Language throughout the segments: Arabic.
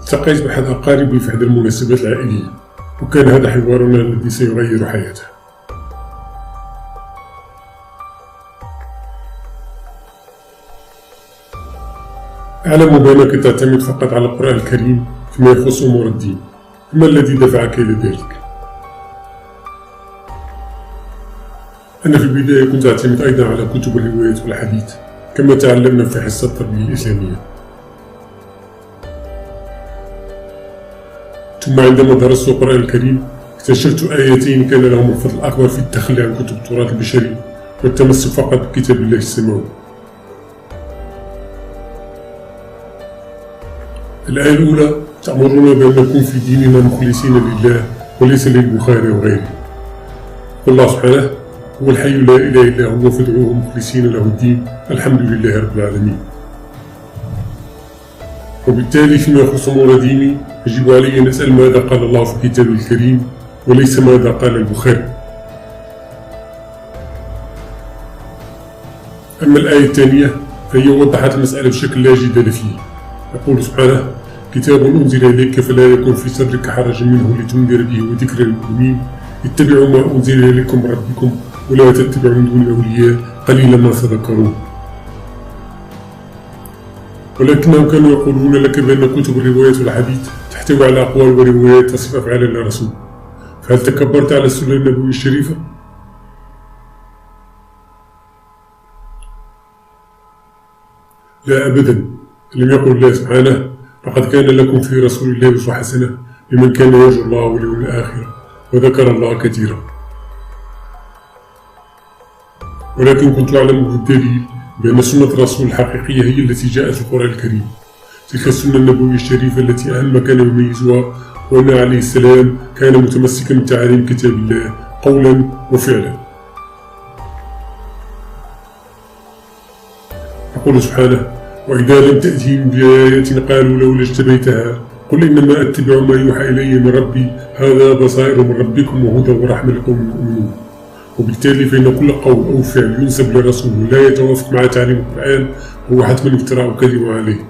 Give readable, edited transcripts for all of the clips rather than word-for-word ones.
التقيت بأحد أقاربي في إحدى المناسبات العائلية، وكان هذا حوارنا الذي سيغير حياته. أعلم بأنك تعتمد فقط على القرآن الكريم فيما يخص أمور الدين، ما الذي دفعك إلى ذلك؟ أنا في البداية كنت أعتمد أيضا على كتب الروايات والحديث كما تعلمنا في حصة التربية الإسلامية. ثم عندما درست القرآن الكريم اكتشفت آيتين كان لهم الفضل الأكبر في التخلي عن كتب التراث البشري والتمسك فقط بكتاب الله السماوي. الآية الأولى تأمرنا بأن نكون في ديننا مخلصين لله وليس للبخاري وغيره. قل الله سبحانه: هو الحي لا إله إلا هو فادعوه مخلصين له الدين الحمد لله رب العالمين. وبالتالي فيما يخص أمور ديني يجب علي أن أسأل ماذا قال الله في كتابه الكريم وليس ماذا قال البخاري. أما الآية الثانية فهي وضحت المسألة بشكل لا جدال فيه. يقول سبحانه: كتاب أنزل إليك فلا يكن في صدرك حرج منه لتنذر به وذكر للمؤمنين اتبعوا ما أنزل إليكم من ربكم ولا تتبعوا من دون أولياء قليلا ما تذكرون. ولكنهم كانوا يقولون لك بأن كتب الروايات والحديث تحتوي على أقوال وروايات تصف أفعال الرسول، فهل تكبرت على السنة النبوية الشريفة؟ لا أبدا. لم يقل الله سبحانه: لقد كان لكم في رسول الله أسوة حسنة لمن كان يرجو الله واليوم الآخر وذكر الله كثيرا. ولكن كنت أعلم بالدليل بأن سنة الرسول الحقيقية هي التي جاءت في القرآن الكريم، تلك السنة النبوية الشريفة التي أهم ما كان يميزها هو أن عليه السلام كان متمسكا بتعاليم كتاب الله قولا وفعلا. يقول سبحانه: وإذا لم تأتهم بآية قالوا لولا اجتبيتها قل إنما أتبع ما يوحى إلي من ربي هذا بصائر من ربكم وهدى ورحمة لقوم يؤمنون. وبالتالي فإن كل قول أو فعل ينسب للرسول لا يتوافق مع تعليم القرآن هو حتما افتراء كذب عليه.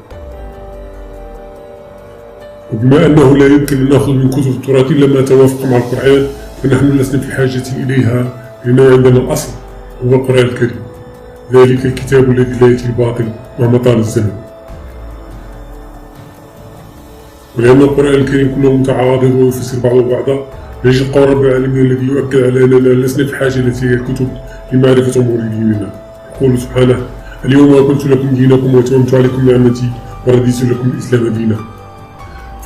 وبما أنه لا يمكن أن نأخذ من كتب التراث إلا ما توافق مع القرآن فنحن لسنا في حاجة إليها، لأنه عندنا الأصل هو القرآن الكريم، ذلك الكتاب الذي لا يأتي الباطل مهما طال الزمن. ولأن القرآن الكريم كله متعارض ويفسر بعضه بعضا يجب قول رب العالمين الذي يؤكد على أننا لسنا في حاجة إلى تلك الكتب لمعرفة أمور ديننا. يقول سبحانه: اليوم أكملت لكم دينكم وأتممت عليكم نعمتي ورضيت لكم الإسلام دينا.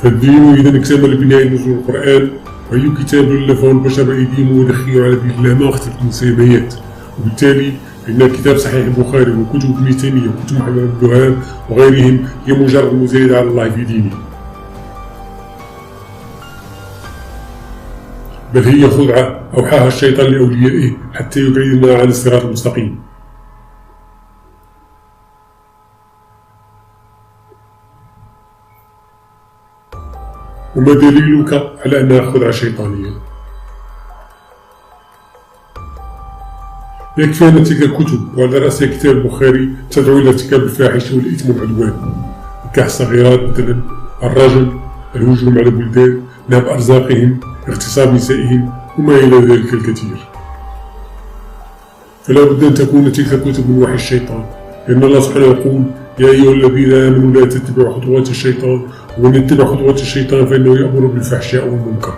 فالدين إذا اكتمل بناء نزول القرآن، وأي كتاب ألفه البشر بأيديهم ودخلوا على دين الله ما اختلف المسميات. وبالتالي فإن كتاب صحيح البخاري وكتب ابن تيمية وكتب محمد بن الوهاب وغيرهم هي مجرد مزايدة على الله في دينه، بل هي خدعة أوحاها الشيطان لأوليائه حتى يبعدنا عن الصراط المستقيم. وما دليلك على أنها خدعة شيطانية؟ يكفي أن تلك الكتب وعلى رأسها كتاب البخاري تدعو إلى ارتكاب الفاحشة والإثم والعدوان، نكاح الصغيرات مثلا، الرجل، الهجوم على البلدان، نهب أرزاقهم، اغتصاب نسائهم وما إلى ذلك الكثير. فلا بد أن تكون تلك الكتب من وحي الشيطان، لأن الله سبحانه يقول: يا أيها الذين آمنوا لا تتبعوا خطوات الشيطان ومن يتبع خطوات الشيطان فإنه يأمر بالفحشاء والمنكر.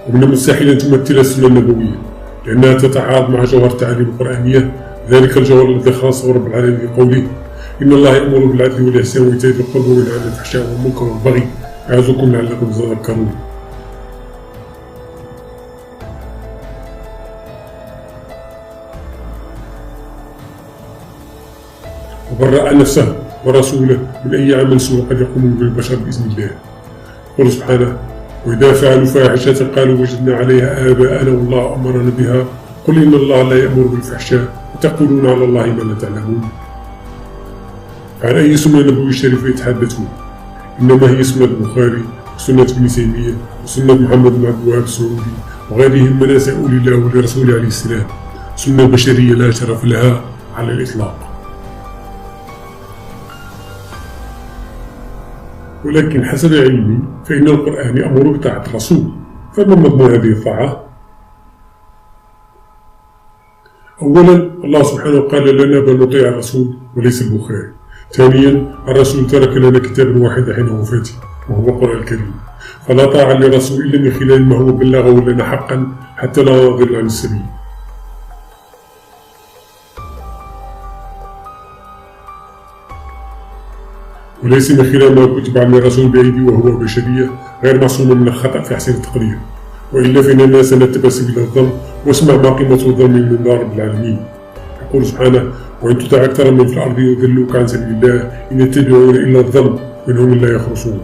ومن المستحيل أن تمثل السنة النبوية لأنها تتعارض مع جوهر التعاليم القرآنية، ذلك الجوهر الذي خاصه رب العالمين في قوله: إن الله يأمر بالعدل والإحسان وإيتاء ذي القربى وينهى عن الفحشاء والمنكر والبغي يعظكم لعلكم تذكرون. وبرأ نفسه ورسوله من أي عمل سوء قد يقوم بالبشر بإذن الله. يقول سبحانه: وإذا فعلوا فاحشة قالوا وجدنا عليها آباءنا والله أمرنا بها قل إن الله لا يأمر بالفحشاء وتقولون على الله ما لا تعلمون. فعن أي سنة نبوية شريفة يتحدثون؟ إنما هي سنة البخاري وسنة ابن تيمية وسنة محمد بن عبد الوهاب السعودي وغيرهم من يسأل الله ولرسوله عليه السلام، سنة بشرية لا شرف لها على الإطلاق. ولكن حسب علمي فإن القرآن يأمر بطاعة الرسول، فما مضمون هذه الطاعة؟ أولا الله سبحانه قال لنا بأن نطيع الرسول وليس البخاري. ثانيا الرسول ترك لنا كتابا واحدا حين وفاته وهو القرآن الكريم، فلا طاعة للرسول إلا من خلال ما هو بلغه لنا حقا حتى لا نضل عن السبيل. وليس من خلال ما كتب عن الرسول بأيدي وهو بشرية غير معصوم من الخطأ في أحسن التقدير، وإلا فإن الناس نتبع سبيل الظلم واسمع ما قيمة الظلم من رب العالمين. يقول سبحانه: وإن تطع أكثر من في الأرض يضلوك عن سبيل الله إن يتبعون إلا الظن وإنهم لا يخرصون.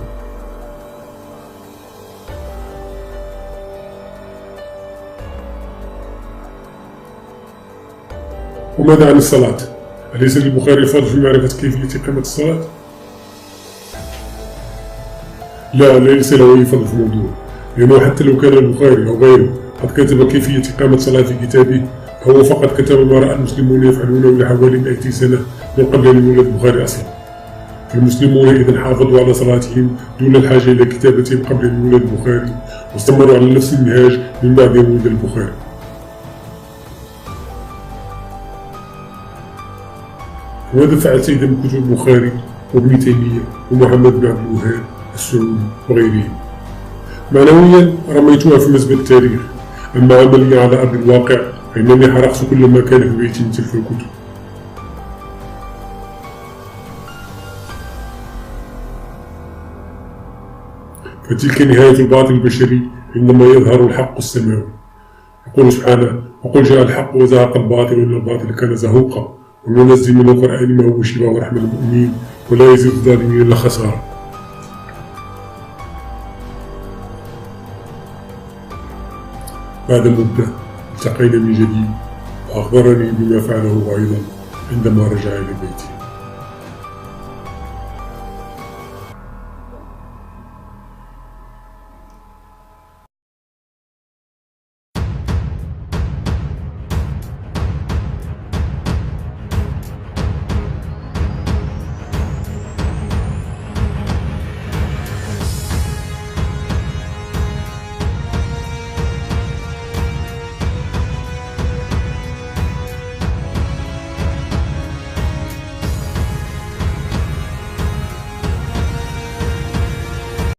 وماذا عن الصلاة؟ أليس للبخاري الفضل في معرفة كيفية إقامة الصلاة؟ لا، ليس له أي فضل في الموضوع، لأنه حتى لو كان البخاري أو غيره قد كتب كيفية إقامة الصلاة في كتابه، هو فقط كتب ما رأى المسلمون يفعلونه لحوالي 200 سنة من قبل أن يولد البخاري أصلا. المسلمون إذا حافظوا على صلاتهم دون الحاجة إلى كتابتهم قبل أن يولد البخاري، واستمروا على نفس المنهاج من بعد أن ولد البخاري. وماذا فعل سيد من كتب البخاري وابن تيمية ومحمد بن عبد الوهاب السعودي وغيرهم؟ معنويا رميتها في مسبح التاريخ، أما عمليا على أرض الواقع فإنني حرقت كل ما كان في بيتي من تلك الكتب. فتلك نهاية الباطل البشري عندما يظهر الحق السماوي. يقول سبحانه: وقل جاء الحق وزهق الباطل وإن الباطل كان زهوقا وننزل من القرآن ما هو شفاء ورحمة للمؤمنين ولا يزيد الظالمين إلا خسارة. بعد مدة التقينا من جديد وأخبرني بما فعله أيضا عندما رجع إلى بيته.